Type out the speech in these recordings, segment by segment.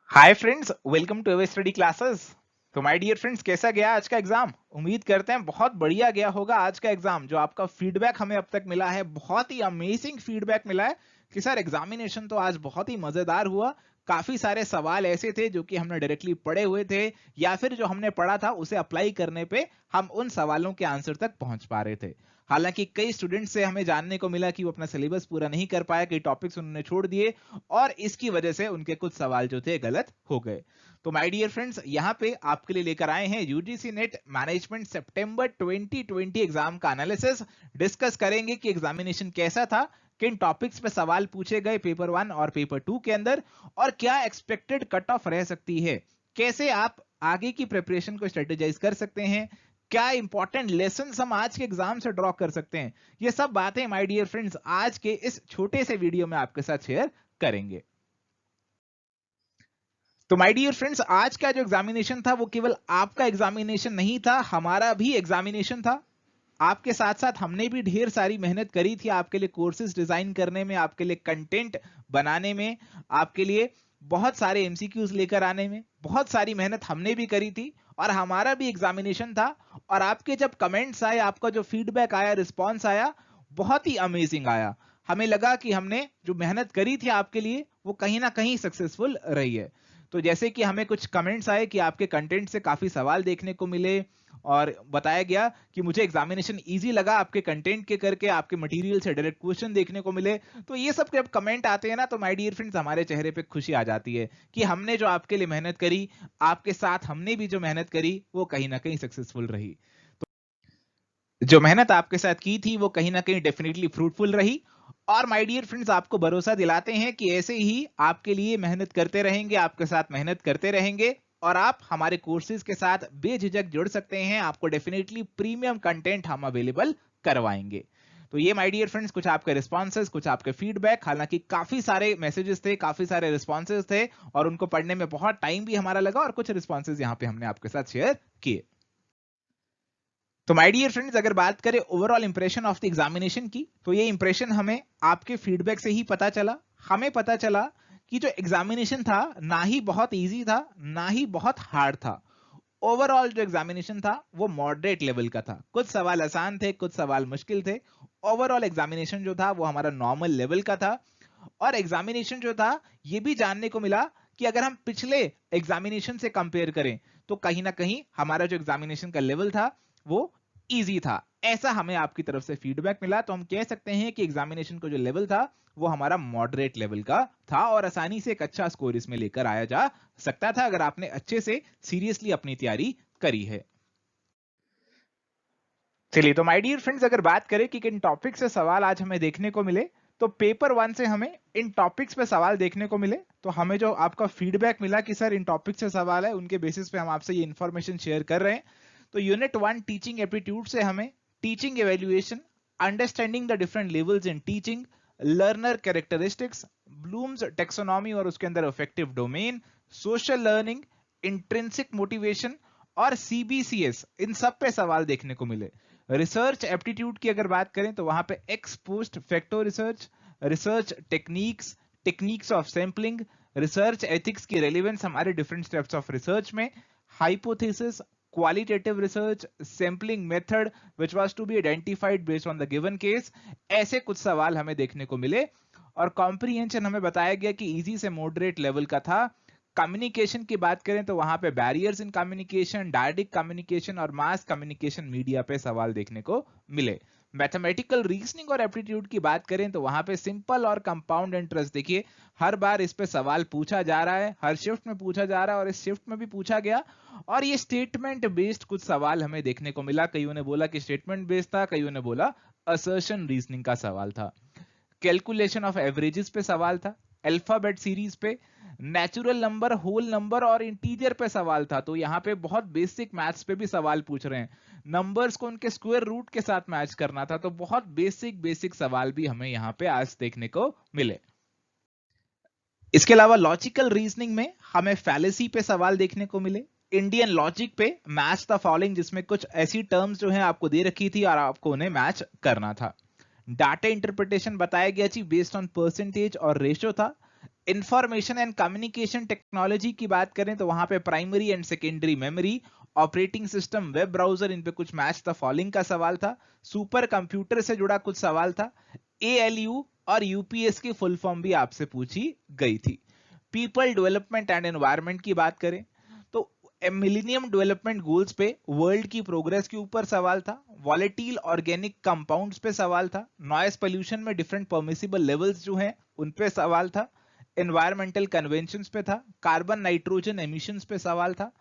Hi friends, welcome to our study classes. तो my dear friends, कैसा गया आज का एग्जाम? उम्मीद करते हैं बहुत बढ़िया गया होगा आज का एग्जाम। जो आपका फीडबैक हमें अब तक मिला है, बहुत ही अमेजिंग फीडबैक मिला है कि सर एग्जामिनेशन तो आज बहुत ही मजेदार हुआ। काफी सारे सवाल ऐसे थे जो कि हमने डायरेक्टली पढ़े हुए थे, या फिर जो हमने पढ़ा था उसे अप्लाई करने पे हम उन सवालों के आंसर तक पहुंच पा रहे थे। हालांकि कई स्टूडेंट्स से हमें जानने को मिला कि वो अपना सिलेबस पूरा नहीं कर पाए, कई टॉपिक्स उन्होंने छोड़ दिए और इसकी वजह से उनके कुछ सवाल जो थे गलत हो गए। तो माय डियर फ्रेंड्स, यहाँ पे आपके लिए लेकर आए हैं यूजीसी नेट मैनेजमेंट सितंबर 2020 एग्जाम का एनालिसिस। डिस्कस करेंगे कि एग्जामिनेशन कैसा था, किन टॉपिक्स पे सवाल पूछे गए पेपर 1 और पेपर 2 के अंदर, और क्या एक्सपेक्टेड कट ऑफ रह सकती है, कैसे आप आगे की प्रिपरेशन को स्ट्रेटेजाइज कर सकते हैं, क्या इंपॉर्टेंट लेसन हम आज के एग्जाम से ड्रॉ कर सकते हैं। ये सब बातें माय डियर फ्रेंड्स आज के इस छोटे से वीडियो में आपके साथ शेयर करेंगे। तो माय डियर फ्रेंड्स, आज का जो एग्जामिनेशन था वो केवल आपका एग्जामिनेशन नहीं था, हमारा भी एग्जामिनेशन था। आपके साथ साथ हमने भी ढेर सारी मेहनत करी थी आपके लिए कोर्सेज डिजाइन करने में, आपके लिए कंटेंट बनाने में, आपके लिए बहुत सारे एमसीक्यूज लेकर आने में। बहुत सारी मेहनत हमने भी करी थी और हमारा भी एग्जामिनेशन था। और आपके जब कमेंट्स आए, आपका जो फीडबैक आया, रिस्पॉन्स आया, बहुत ही अमेजिंग आया। हमें लगा कि हमने जो मेहनत करी थी आपके लिए वो कहीं ना कहीं सक्सेसफुल रही है। तो जैसे कि हमें कुछ कमेंट्स आए कि आपके कंटेंट से काफी सवाल देखने को मिले, और बताया गया कि मुझे एग्जामिनेशन इजी लगा आपके कंटेंट के करके, आपके मटेरियल से डायरेक्ट क्वेश्चन देखने को मिले। तो ये सब जब कमेंट आते हैं ना, तो माय डियर फ्रेंड्स हमारे चेहरे पे खुशी आ जाती है कि हमने जो आपके लिए मेहनत करी, आपके साथ हमने भी जो मेहनत करी वो कहीं ना कहीं सक्सेसफुल रही। जो मेहनत आपके साथ की थी वो कहीं ना कहीं डेफिनेटली फ्रूटफुल रही। और माय डियर फ्रेंड्स, आपको भरोसा दिलाते हैं कि ऐसे ही आपके लिए मेहनत करते रहेंगे, आपके साथ मेहनत करते रहेंगे, और आप हमारे कोर्सेज के साथ बेझिझक जुड़ सकते हैं। आपको डेफिनेटली प्रीमियम कंटेंट हम अवेलेबल करवाएंगे। तो ये माय डियर फ्रेंड्स कुछ आपके रिस्पॉन्सेज, कुछ आपके फीडबैक। हालांकि काफी सारे मैसेजेस थे, काफी सारे रिस्पॉन्सेज थे, और उनको पढ़ने में बहुत टाइम भी हमारा लगा, और कुछ रिस्पॉन्सेज यहाँ पे हमने आपके साथ शेयर किए। तो माय डियर फ्रेंड्स, अगर बात करें overall impression of the examination की, तो ये इंप्रेशन हमें आपके फीडबैक से ही पता चला। हमें पता चला कि जो एग्जामिनेशन था ना ही बहुत इजी था, ना ही बहुत हार्ड था। ओवरऑल जो एग्जामिनेशन था वो मॉडरेट लेवल का था। कुछ सवाल आसान थे, कुछ सवाल मुश्किल थे। ओवरऑल एग्जामिनेशन जो था वो हमारा नॉर्मल लेवल का था। और एग्जामिनेशन जो था, ये भी जानने को मिला कि अगर हम पिछले एग्जामिनेशन से कंपेयर करें तो कहीं ना कहीं हमारा जो एग्जामिनेशन का लेवल था वो इजी था। ऐसा हमें आपकी तरफ से फीडबैक मिला। तो हम कह सकते हैं कि एग्जामिनेशन का जो लेवल था वो हमारा मॉडरेट लेवल का था, और आसानी से एक अच्छा स्कोर इसमें लेकर आया जा सकता था अगर आपने अच्छे से सीरियसली अपनी तैयारी करी है। चलिए, तो माय डियर फ्रेंड्स, अगर बात करें कि किन टॉपिक से सवाल आज हमें देखने को मिले, तो पेपर 1 से हमें इन टॉपिक्स पे सवाल देखने को मिले। तो हमें जो आपका फीडबैक मिला कि सर इन टॉपिक से सवाल है, उनके बेसिस पे हम आपसे ये इंफॉर्मेशन शेयर कर रहे हैं। तो यूनिट 1 टीचिंग एप्टीट्यूड से हमें teaching evaluation, understanding the different levels in teaching, learner characteristics, blooms taxonomy और उसके अंदर affective domain, social learning, intrinsic motivation और सीबीसीएस, इन सब पे सवाल देखने को मिले। रिसर्च एप्टीट्यूड की अगर बात करें तो वहां पे ex post facto research, research techniques, techniques of sampling, research ethics की रेलेवेंस हमारे डिफरेंट स्टेप्स ऑफ रिसर्च में, hypothesis, qualitative research, sampling method which was to be identified based on the given case. ऐसे कुछ सवाल हमें देखने को मिले। और कॉम्प्रिहेंशन हमें बताया गया कि इजी से मॉडरेट लेवल का था। कम्युनिकेशन की बात करें तो वहां पे barriers in communication, direct communication और मास कम्युनिकेशन मीडिया पे सवाल देखने को मिले। मैथमेटिकल रीजनिंग और एप्टीट्यूड की बात करें तो वहां पे सिंपल और कंपाउंड इंटरेस्ट, देखिए हर बार इस पे सवाल पूछा जा रहा है, हर शिफ्ट में पूछा जा रहा है, और इस शिफ्ट में भी पूछा गया। और ये स्टेटमेंट बेस्ड कुछ सवाल हमें देखने को मिला। कईयों ने बोला कि स्टेटमेंट बेस्ड था, कईयों ने बोला असर्शन रीजनिंग का सवाल था। कैलकुलेशन ऑफ एवरेजेस पे सवाल था, अल्फाबेट सीरीज पे, नेचुरल नंबर, होल नंबर और इंटीजर पे सवाल था। तो यहाँ पे बहुत बेसिक मैथ्स पे भी सवाल पूछ रहे हैं। नंबर्स को उनके स्क्वायर रूट के साथ मैच करना था। तो बहुत बेसिक बेसिक सवाल भी हमें यहाँ पे आज देखने को मिले। इसके अलावा लॉजिकल रीजनिंग में हमें फैलेसी पे सवाल देखने को मिले। इंडियन लॉजिक पे मैच द फॉलोइंग, जिसमें कुछ ऐसी टर्म्स जो है आपको दे रखी थी और आपको उन्हें मैच करना था। डाटा इंटरप्रिटेशन बताया गया जी बेस्ड ऑन परसेंटेज और रेशियो था। इंफॉर्मेशन एंड कम्युनिकेशन टेक्नोलॉजी की बात करें तो वहां पे primary and secondary memory, operating system, web browser, इन पे कुछ मैच द फॉलोइंग का सवाल था। सुपर कंप्यूटर से जुड़ा कुछ सवाल था। एएलयू और यूपीएस की फुल फॉर्म भी आपसे पूछी गई थी। पीपल डेवलपमेंट एंड एनवायरनमेंट की बात करें तो मिलेनियम डेवलपमेंट गोल्स पे वर्ल्ड की प्रोग्रेस के ऊपर सवाल था। वॉलेटाइल ऑर्गेनिक कंपाउंड्स पे सवाल था। नॉइस पोल्यूशन में डिफरेंट परमिसिबल लेवल्स जो हैं उन पे सवाल था। एनवायरमेंटल कन्वेंशंस पे था। कार्बन नाइट्रोजन एमिशंस पे सवाल था।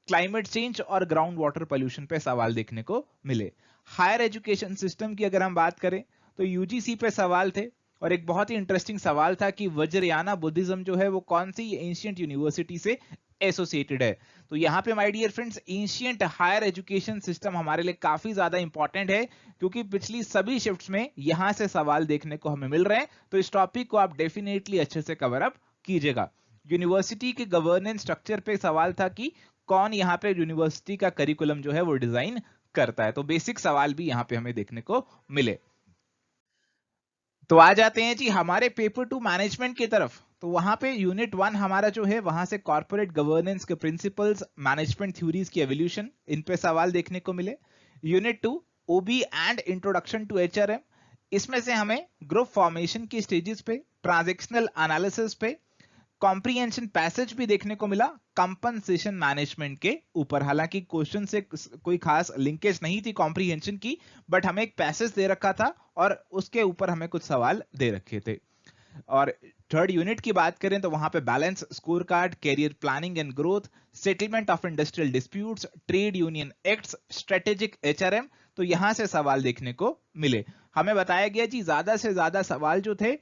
क्लाइमेट चेंज और ग्राउंड वाटर पोल्यूशन पे सवाल देखने को मिले। हायर एजुकेशन सिस्टम की अगर हम बात करें तो यूजीसी पे सवाल थे और एक बहुत ही इंटरेस्टिंग सवाल था कि वज्रयाना बुद्धिज्म जो है वो कौन सी एंशिएंट यूनिवर्सिटी से एसोसिएटेड है। तो यहाँ पे my dear friends ancient higher education system हमारे लिए काफी ज्यादा इंपॉर्टेंट है क्योंकि पिछली सभी शिफ्ट्स में यहां से सवाल देखने को हमें मिल रहे हैं। तो इस टॉपिक को आप डेफिनेटली अच्छे से कवर अप कीजिएगा। यूनिवर्सिटी के गवर्नेंस स्ट्रक्चर पे सवाल था कि कौन यहाँ पे यूनिवर्सिटी का करिकुलम जो है वो डिजाइन करता है। तो बेसिक सवाल भी यहाँ पे हमें देखने को मिले। तो आ जाते हैं जी हमारे पेपर टू मैनेजमेंट की तरफ। तो वहां पे यूनिट 1 हमारा जो है वहां से कॉर्पोरेट गवर्नेंस के प्रिंसिपल्स, मैनेजमेंट थ्योरीज की एवोल्यूशन, इन पे सवाल देखने को मिले। Unit 2 OB and introduction to HRM, इसमें से हमें ग्रुप फॉर्मेशन की स्टेजेस पे, ट्रांजैक्शनल एनालिसिस पे, कॉम्प्रिहेंशन पैसेज भी देखने को मिला कंपनसेशन मैनेजमेंट के ऊपर। हालांकि क्वेश्चन से कोई खास लिंकेज नहीं थी कॉम्प्रिहेंशन की, बट हमें एक पैसेज दे रखा था और उसके ऊपर हमें कुछ सवाल दे रखे थे। और थर्ड यूनिट की बात करें तो वहां पे balance score card, career planning and growth, settlement of industrial disputes, trade union acts, strategic HRM, तो यहां से सवाल देखने को मिले। हमें बताया गया जी ज्यादा से ज्यादा सवाल जो थे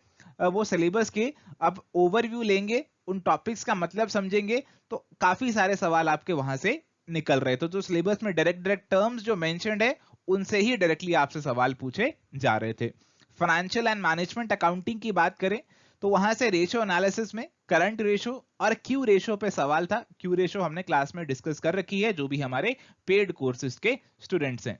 वो सिलेबस के, अब ओवरव्यू लेंगे, उन टॉपिक्स का मतलब समझेंगे तो काफी सारे सवाल आपके वहां से निकल रहे। तो जो सिलेबस में डायरेक्ट टर्म्स जो मेंशन्ड है उनसे ही डायरेक्टली आपसे सवाल पूछे जा रहे थे। फाइनेंशियल एंड मैनेजमेंट अकाउंटिंग की बात करें तो वहां से रेशियो एनालिसिस में करंट रेशियो और क्यू रेशियो पे सवाल था। क्यू रेशियो हमने क्लास में डिस्कस कर रखी है जो भी हमारे पेड कोर्सेज के स्टूडेंट्स हैं।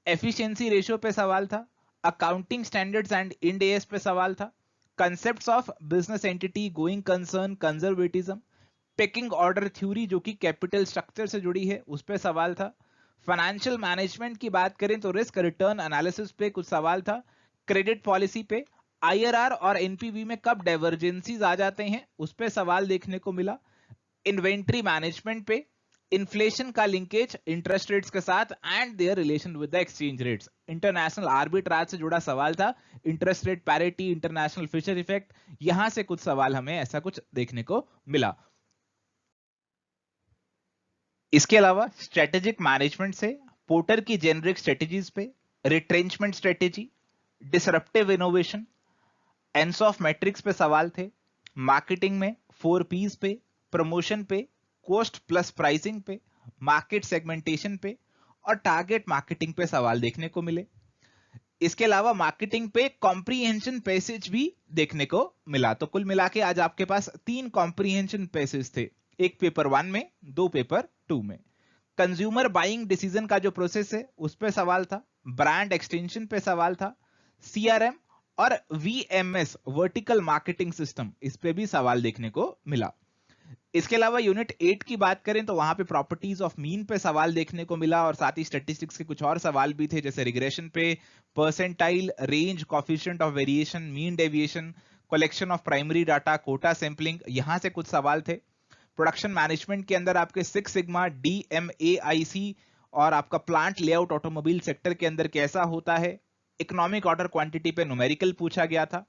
एफिशिएंसी रेशियो पे सवाल था। Accounting standards and Ind AS पे सवाल था। Concepts of business entity, going concern, conservatism, packing order theory जो कि कैपिटल स्ट्रक्चर से जुड़ी है उस पे सवाल था। फाइनेंशियल मैनेजमेंट की बात करें तो रिस्क रिटर्न एनालिसिस पे कुछ सवाल था। क्रेडिट पॉलिसी पे, आईआरआर और एनपीवी में कब डाइवर्जेंसीज आ जाते हैं उस पे सवाल देखने को मिला। इन्वेंट्री मैनेजमेंट पे, इन्फ्लेशन का लिंकेज इंटरेस्ट रेट्स के साथ and their relation with the exchange rates, international arbitrage से जुड़ा सवाल था। Interest rate parity, international Fisher effect, यहां से कुछ सवाल हमें ऐसा कुछ देखने को मिला। इसके अलावा स्ट्रेटेजिक मैनेजमेंट से पोर्टर की जेनरिक स्ट्रेटेजीज पे, retrenchment strategy, disruptive innovation, Ansoff matrix पे सवाल थे। मार्केटिंग में 4 P's पे, प्रमोशन पे, कॉस्ट प्लस प्राइसिंग पे, मार्केट सेगमेंटेशन पे और टारगेट मार्केटिंग पे सवाल देखने को मिले। इसके अलावा मार्केटिंग पे कॉम्प्रिहेंशन पैसेज भी देखने को मिला। तो कुल मिला के आज आपके पास 3 कॉम्प्रिहेंशन पैसेज थे, एक पेपर 1 में, 2 पेपर 2 में। कंज्यूमर बाइंग डिसीजन का जो प्रोसेस है उस पे सवाल था। ब्रांड एक्सटेंशन पे सवाल था। सीआरएम और वीएमएस, वर्टिकल मार्केटिंग सिस्टम, इस पे भी सवाल देखने को मिला। इसके अलावा यूनिट 8 की बात करें तो वहां पे प्रॉपर्टीज ऑफ मीन पे सवाल देखने को मिला और साथ ही स्टैटिस्टिक्स के कुछ और सवाल भी थे जैसे रिग्रेशन पे, percentile, range, coefficient of variation, mean deviation, collection of primary data, quota sampling, यहां से कुछ सवाल थे। प्रोडक्शन मैनेजमेंट के अंदर आपके 6 सिग्मा, DMAIC और आपका प्लांट लेआउट ऑटोमोबाइल सेक्टर के अंदर कैसा होता है। इकोनॉमिक ऑर्डर क्वांटिटी पे न्यूमेरिकल पूछा गया था।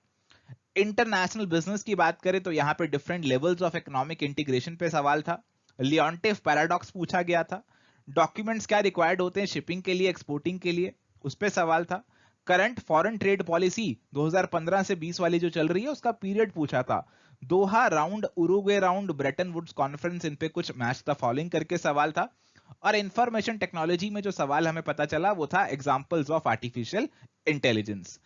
इंटरनेशनल बिजनेस की बात करें तो यहाँ पे different levels of economic integration पे सवाल था। लियोंटिफ पैराडॉक्स पूछा गया था। डॉक्यूमेंट्स क्या रिक्वायर्ड होते हैं शिपिंग के लिए, एक्सपोर्टिंग के लिए, उस पे सवाल था। करंट फॉरेन ट्रेड पॉलिसी 2015 से 20 वाली जो चल रही है उसका पीरियड पूछा था। Doha round, Uruguay round, Bretton Woods conference, इन पे कुछ मैच द फॉलोइंग करके सवाल था। और इंफॉर्मेशन टेक्नोलॉजी में जो सवाल हमें पता चला वो था examples of artificial intelligence.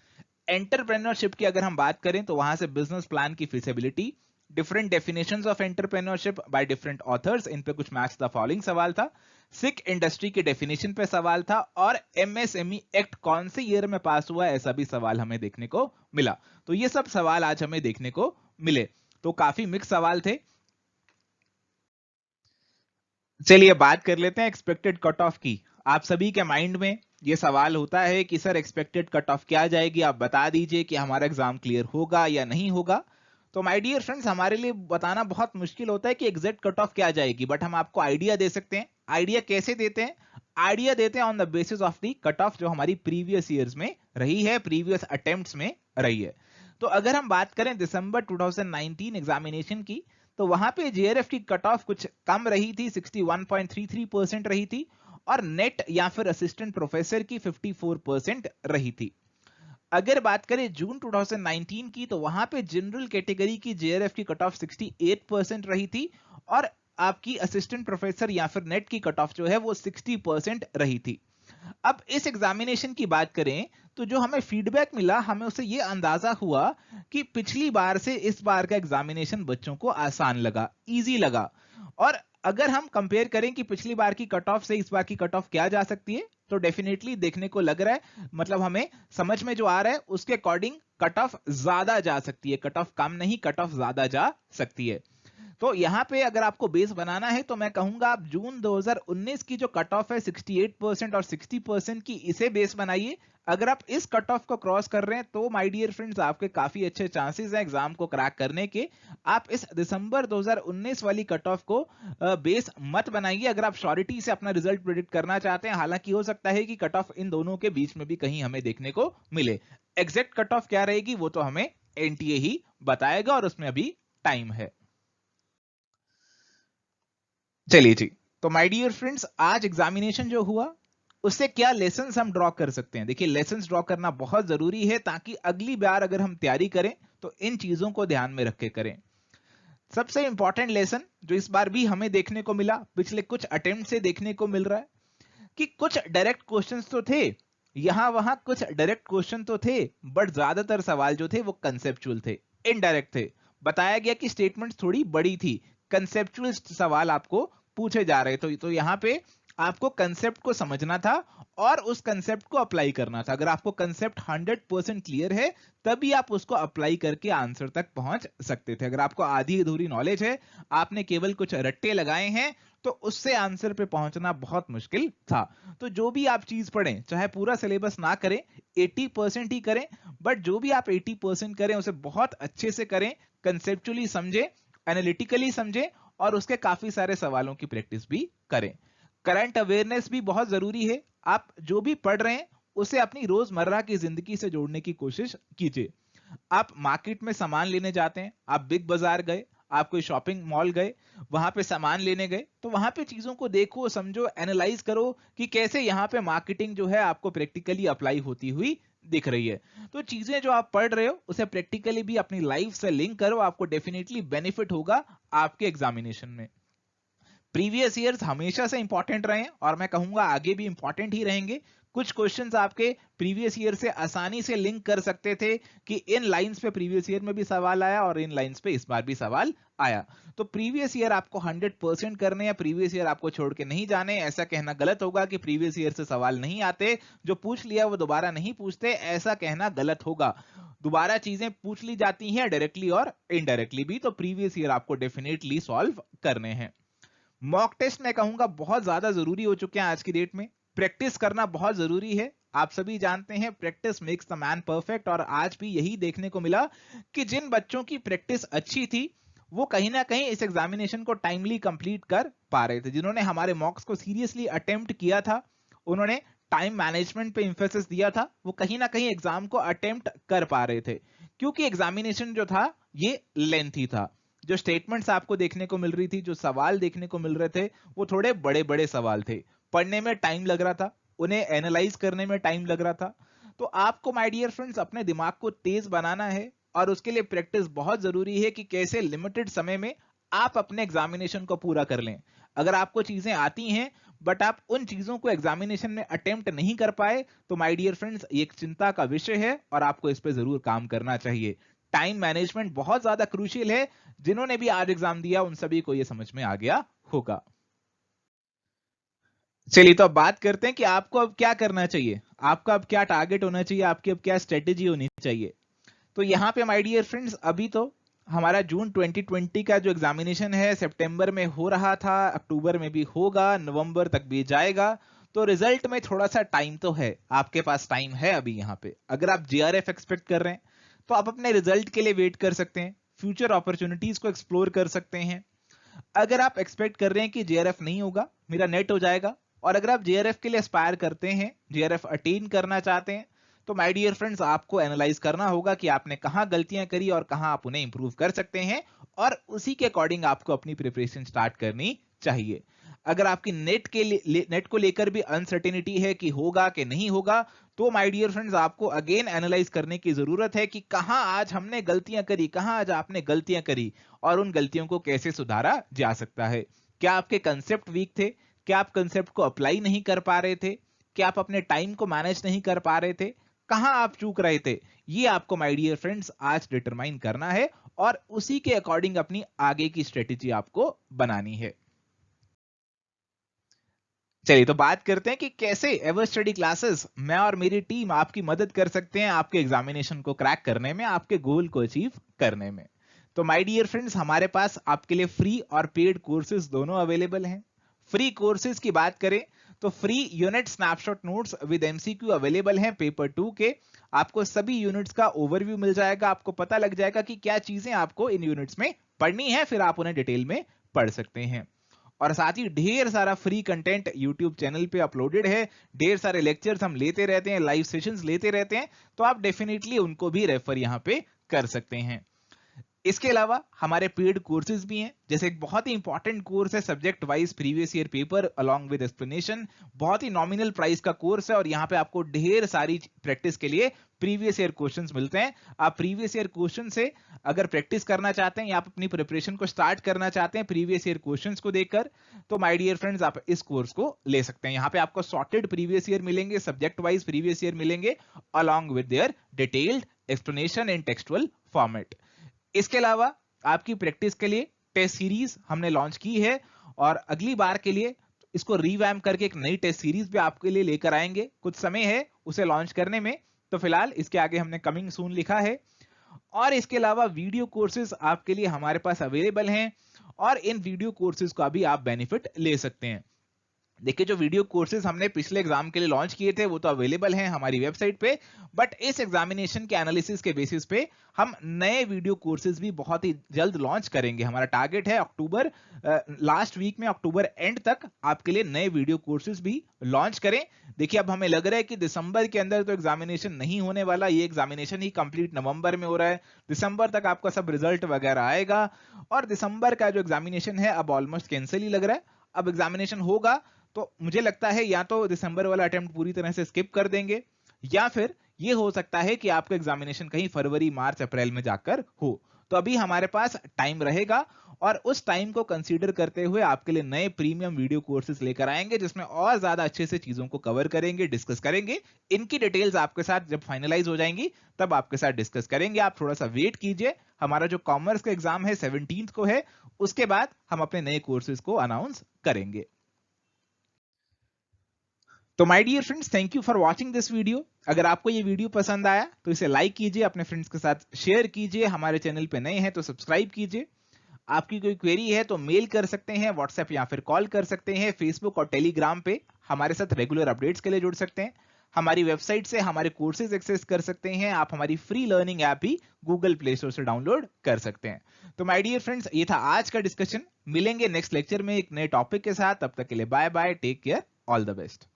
Entrepreneurship की अगर हम बात करें तो वहां से बिजनेस प्लान की feasibility, different definitions of entrepreneurship by different authors, इन पे कुछ मैच द फॉलोइंग सवाल था। सिक इंडस्ट्री की डेफिनेशन पे सवाल था और एमएसएमई एक्ट कौन से ईयर में पास हुआ, ऐसा भी सवाल हमें देखने को मिला। तो ये सब सवाल आज हमें देखने को मिले। तो काफी मिक्स सवाल थे। चलिए बात कर लेते हैं एक्सपेक्टेड कट ऑफ की। आप सभी के माइंड में ये सवाल होता है कि सर एक्सपेक्टेड कट ऑफ क्या जाएगी, आप बता दीजिए कि हमारा एग्जाम क्लियर होगा या नहीं होगा। तो माय डियर फ्रेंड्स, हमारे लिए बताना बहुत मुश्किल होता है कि एग्जैक्ट कट ऑफ क्या जाएगी, बट हम आपको आइडिया दे सकते हैं। आइडिया कैसे देते हैं? आइडिया देते हैं on the basis of the cut off जो हमारी प्रीवियस ईयर्स में रही है, प्रीवियस अटेम्प्ट्स में रही है। तो अगर हम बात करें दिसंबर 2019 एग्जामिनेशन की, तो वहां पे जेआरएफ की कट ऑफ कुछ कम रही थी, 61.33% रही थी, और नेट या फिर असिस्टेंट प्रोफेसर की 54% रही थी। अगर बात करें जून 2019 की, तो वहां पे जनरल कैटेगरी की जेआरएफ की कट ऑफ 68% रही थी, और आपकी असिस्टेंट प्रोफेसर या फिर नेट की कट ऑफ जो है वो 60% रही थी। अब इस एग्जामिनेशन की बात करें तो जो हमें फीडबैक मिला, हमें उससे ये अंदाजा हुआ कि पिछली बार से इस बार का एग्जामिनेशन बच्चों को आसान लगा, इजी लगा। और अगर हम कंपेयर करें कि पिछली बार की कट ऑफ से इस बार की कट ऑफ क्या जा सकती है, तो डेफिनेटली देखने को लग रहा है, मतलब हमें समझ में जो आ रहा है उसके अकॉर्डिंग कट ऑफ ज्यादा जा सकती है, कट ऑफ कम नहीं, कट ऑफ ज्यादा जा सकती है। तो यहां पे अगर आपको बेस बनाना है तो मैं कहूंगा आप जून 2019 की जो कट ऑफ है 68% और 60% की, इसे बेस बनाइए। अगर आप इस कट ऑफ को क्रॉस कर रहे हैं तो माय डियर फ्रेंड्स आपके काफी अच्छे चांसेस हैं एग्जाम को क्रैक करने के। आप इस दिसंबर 2019 वाली कट ऑफ को बेस मत बनाइए अगर आप श्योरिटी से अपना रिजल्ट प्रेडिक्ट करना चाहते हैं। हालांकि हो सकता है कि कट ऑफ इन दोनों के बीच में भी कहीं हमें देखने को मिले। एग्जैक्ट कट ऑफ क्या रहेगी वो तो हमें एनटीए ही बताएगा, और उसमें अभी टाइम है। चलिए जी, तो माय डियर फ्रेंड्स आज एग्जामिनेशन जो हुआ उससे क्या लेसन्स हम ड्रॉ कर सकते हैं। देखिए लेसन्स ड्रॉ करना बहुत जरूरी है ताकि अगली बार अगर हम तैयारी करें तो इन चीजों को ध्यान में रख के करें। सबसे इंपॉर्टेंट लेसन जो इस बार भी हमें देखने को मिला, पिछले कुछ अटेम्प्ट से देखने को मिल रहा है कि कुछ डायरेक्ट क्वेश्चंस तो थे, यहां वहां कुछ डायरेक्ट क्वेश्चन तो थे, बट ज्यादातर सवाल जो थे वो कंसेप्चुअल थे, इनडायरेक्ट थे। बताया गया कि स्टेटमेंट थोड़ी बड़ी थी, कंसेप्चुअल सवाल आपको पूछे जा रहे। तो यहां पे आपको कंसेप्ट को समझना था और उस कंसेप्ट को अप्लाई करना था। अगर आपको कंसेप्ट 100% क्लियर है तभी आप उसको अप्लाई करके आंसर तक पहुंच सकते थे। अगर आपको आधी अधूरी नॉलेज है, आपने केवल कुछ रट्टे लगाए हैं, तो उससे आंसर पे पहुंचना बहुत मुश्किल था। तो जो भी आप चीज पढ़ें, चाहे पूरा सिलेबस ना करें, 80% ही करें, बट जो भी आप 80% करें उसे बहुत अच्छे से करें, कंसेप्चुअली समझें, एनालिटिकली समझें, और उसके काफी सारे सवालों की प्रैक्टिस भी करें। करंट अवेयरनेस भी बहुत जरूरी है। आप जो भी पढ़ रहे हैं उसे अपनी रोजमर्रा की जिंदगी से जोड़ने की कोशिश कीजिए। आप मार्केट में सामान लेने जाते हैं, आप बिग बाजार गए, आप कोई शॉपिंग मॉल गए, वहां पे सामान लेने गए, तो वहां पे चीजों को देखो, समझो, एनालाइज करो कि कैसे यहाँ पे मार्केटिंग जो है आपको प्रैक्टिकली अप्लाई होती हुई दिख रही है। तो चीजें जो आप पढ़ रहे हो उसे प्रैक्टिकली भी अपनी लाइफ से लिंक करो, आपको डेफिनेटली बेनिफिट होगा आपके एग्जामिनेशन में। प्रीवियस ईयर्स हमेशा से इंपॉर्टेंट रहे हैं और मैं कहूंगा आगे भी इंपॉर्टेंट ही रहेंगे। कुछ क्वेश्चंस आपके प्रीवियस ईयर से आसानी से लिंक कर सकते थे कि इन लाइंस पे प्रीवियस ईयर में भी सवाल आया और इन लाइंस पे इस बार भी सवाल आया। तो प्रीवियस ईयर आपको 100% करने या प्रीवियस ईयर आपको छोड़ के नहीं जाने। ऐसा कहना गलत होगा कि प्रीवियस ईयर से सवाल नहीं आते, जो पूछ लिया वो दोबारा नहीं पूछते, ऐसा कहना गलत होगा। दोबारा चीजें पूछ ली जाती हैं डायरेक्टली और इनडायरेक्टली भी, तो प्रीवियस ईयर आपको डेफिनेटली सॉल्व करने हैं। मॉक टेस्ट मैं कहूंगा बहुत ज्यादा जरूरी हो चुके हैं आज की डेट में। प्रैक्टिस करना बहुत जरूरी है। आप सभी जानते हैं practice makes the man perfect, और आज भी यही देखने को मिला कि जिन बच्चों की प्रैक्टिस अच्छी थी वो कहीं ना कहीं इस एग्जामिनेशन को टाइमली कंप्लीट कर पा रहे थे। जिन्होंने हमारे मॉक्स को सीरियसली अटेम्प्ट किया था, उन्होंने टाइम मैनेजमेंट पे इंफेसिस दिया था, वो कहीं ना कहीं एग्जाम को अटेम्प्ट कर पा रहे थे, क्योंकि एग्जामिनेशन जो था ये लेंथी था। जो स्टेटमेंट्स आपको देखने को मिल रही थी, जो सवाल देखने को मिल रहे थे, वो थोड़े बड़े बड़े सवाल थे, पढ़ने में टाइम लग रहा था, उन्हें एनालाइज करने में टाइम लग रहा था। तो आपको माय डियर फ्रेंड्स अपने दिमाग को तेज बनाना है और उसके लिए प्रैक्टिस बहुत जरूरी है कि कैसे लिमिटेड समय में आप अपने एग्जामिनेशन को पूरा कर लें। अगर आपको चीजें आती हैं बट आप उन चीजों को एग्जामिनेशन में अटेम्प्ट नहीं कर पाए, तो माय डियर फ्रेंड्स ये एक चिंता का विषय है और आपको इस पे जरूर काम करना चाहिए। टाइम मैनेजमेंट बहुत ज्यादा क्रूशियल है। जिन्होंने भी आज एग्जाम दिया उन सभी को यह समझ में आ गया होगा। चलिए तो अब बात करते हैं कि आपको अब क्या करना चाहिए, आपका अब क्या टारगेट होना चाहिए, आपकी अब क्या स्ट्रेटेजी होनी चाहिए। तो यहाँ पे माय डियर फ्रेंड्स अभी तो हमारा जून 2020 का जो एग्जामिनेशन है सितंबर में हो रहा था, अक्टूबर में भी होगा, नवंबर तक भी जाएगा, तो रिजल्ट में थोड़ा सा टाइम तो है, आपके पास टाइम है अभी यहाँ पे। अगर आप जेआरएफ एक्सपेक्ट कर रहे हैं तो आप अपने रिजल्ट के लिए वेट कर सकते हैं, फ्यूचर अपॉर्चुनिटीज को एक्सप्लोर कर सकते हैं। अगर आप एक्सपेक्ट कर रहे हैं कि जेआरएफ नहीं होगा, मेरा नेट हो जाएगा, और अगर आप जेआरएफ के लिए एस्पायर करते हैं, जेआरएफ अटेन करना चाहते हैं, तो माय डियर फ्रेंड्स आपको एनालाइज करना होगा कि आपने कहां गलतियां करी और कहां आप उन्हें इंप्रूव कर सकते हैं, और उसी के अकॉर्डिंग आपको अपनी प्रिपरेशन स्टार्ट करनी चाहिए। अगर आपकी नेट को लेकर भी अनसर्टेनिटी है कि होगा कि नहीं होगा, तो माय डियर फ्रेंड्स आपको अगेन एनालाइज करने की जरूरत है कि कहां आज हमने गलतियां करी, कहां आज आपने गलतियां करी, और उन गलतियों को कैसे सुधारा जा सकता है। क्या आपके कंसेप्ट वीक थे? क्या आप कंसेप्ट को अप्लाई नहीं कर पा रहे थे? क्या आप अपने टाइम को मैनेज नहीं कर पा रहे थे? कहां आप चूक रहे थे? ये आपको माय डियर फ्रेंड्स आज डिटरमाइन करना है, और उसी के अकॉर्डिंग अपनी आगे की स्ट्रेटेजी आपको बनानी है। चलिए तो बात करते हैं कि कैसे एवर स्टडी क्लासेस, मैं और मेरी टीम आपकी मदद कर सकते हैं आपके एग्जामिनेशन को क्रैक करने में, आपके गोल को अचीव करने में। तो माय डियर फ्रेंड्स हमारे पास आपके लिए फ्री और पेड कोर्सेज दोनों अवेलेबल हैं। फ्री कोर्सेज की बात करें तो free unit snapshot notes with MCQ available हैं पेपर 2 के। आपको सभी यूनिट्स का ओवरव्यू मिल जाएगा, आपको पता लग जाएगा कि क्या चीजें आपको इन यूनिट्स में पढ़नी है, फिर आप उन्हें डिटेल में पढ़ सकते हैं। और साथ ही ढेर सारा फ्री कंटेंट यूट्यूब चैनल पे अपलोडेड है, ढेर सारे लेक्चर्स हम लेते रहते हैं, लाइव सेशंस लेते रहते हैं, तो आप डेफिनेटली उनको भी रेफर यहाँ पे कर सकते हैं। इसके अलावा हमारे पेड कोर्सेज भी हैं, जैसे एक बहुत ही इंपॉर्टेंट कोर्स है subject wise previous year paper along with explanation. बहुत ही नॉमिनल प्राइस का कोर्स है, और यहाँ पे आपको ढेर सारी प्रैक्टिस के लिए प्रीवियस ईयर क्वेश्चंस मिलते हैं। आप प्रीवियस ईयर क्वेश्चन से अगर प्रैक्टिस करना चाहते हैं या आप अपनी प्रिपरेशन को स्टार्ट करना चाहते हैं प्रीवियस ईयर क्वेश्चंस को देखकर, तो माय डियर फ्रेंड्स आप इस कोर्स को ले सकते हैं। यहाँ पे आपको सॉर्टेड प्रीवियस ईयर मिलेंगे, सब्जेक्ट वाइज प्रीवियस ईयर मिलेंगे, along with their detailed explanation in textual format. इसके अलावा आपकी प्रैक्टिस के लिए टेस्ट सीरीज हमने लॉन्च की है, और अगली बार के लिए इसको रीवैम्प करके एक नई टेस्ट सीरीज भी आपके लिए लेकर आएंगे। कुछ समय है उसे लॉन्च करने में, तो फिलहाल इसके आगे हमने कमिंग सून लिखा है। और इसके अलावा वीडियो कोर्सेज आपके लिए हमारे पास अवेलेबल हैं, और इन वीडियो कोर्सेज का भी आप बेनिफिट ले सकते हैं। देखिए जो वीडियो कोर्सेज हमने पिछले एग्जाम के लिए लॉन्च किए थे वो तो अवेलेबल हैं हमारी वेबसाइट पे, बट इस एग्जामिनेशन के एनालिसिस के बेसिस पे हम नए वीडियो कोर्सेज भी बहुत ही जल्द लॉन्च करेंगे। हमारा टारगेट है अक्टूबर लास्ट वीक में, अक्टूबर एंड तक आपके लिए नए वीडियो कोर्सेज भी लॉन्च करें। देखिए अब हमें लग रहा है कि दिसंबर के अंदर तो एग्जामिनेशन नहीं होने वाला, ये एग्जामिनेशन ही कंप्लीट नवंबर में हो रहा है, दिसंबर तक आपका सब रिजल्ट वगैरह आएगा, और दिसंबर का जो एग्जामिनेशन है अब ऑलमोस्ट कैंसिल ही लग रहा है। अब एग्जामिनेशन होगा तो मुझे लगता है या तो दिसंबर वाला अटेम्प्ट पूरी तरह से स्किप कर देंगे, या फिर ये हो सकता है कि आपका एग्जामिनेशन कहीं फरवरी मार्च अप्रैल में जाकर हो। तो अभी हमारे पास टाइम रहेगा, और उस टाइम को कंसीडर करते हुए आपके लिए नए प्रीमियम वीडियो कोर्सेज लेकर आएंगे, जिसमें और ज्यादा अच्छे से चीजों को कवर करेंगे, डिस्कस करेंगे। इनकी डिटेल्स आपके साथ जब फाइनलाइज हो जाएंगी तब आपके साथ डिस्कस करेंगे। आप थोड़ा सा वेट कीजिए, हमारा जो कॉमर्स का एग्जाम है 17th को है, उसके बाद हम अपने नए कोर्सेज को अनाउंस करेंगे। तो my dear friends thank you for watching this video. अगर आपको ये वीडियो पसंद आया तो इसे लाइक कीजिए, अपने फ्रेंड्स के साथ शेयर कीजिए, हमारे चैनल पे नए हैं तो सब्सक्राइब कीजिए। आपकी कोई क्वेरी है तो मेल कर सकते हैं, व्हाट्सएप या फिर कॉल कर सकते हैं, फेसबुक और टेलीग्राम पे हमारे साथ रेगुलर अपडेट्स के लिए जुड़ सकते हैं। हमारी वेबसाइट से हमारे कोर्सेज एक्सेस कर सकते हैं, आप हमारी फ्री लर्निंग ऐप भी गूगल प्ले स्टोर से डाउनलोड कर सकते हैं। तो माय डियर फ्रेंड्स ये था आज का डिस्कशन, मिलेंगे नेक्स्ट लेक्चर में एक नए टॉपिक के साथ, तब तक के लिए bye bye, take care, all the best.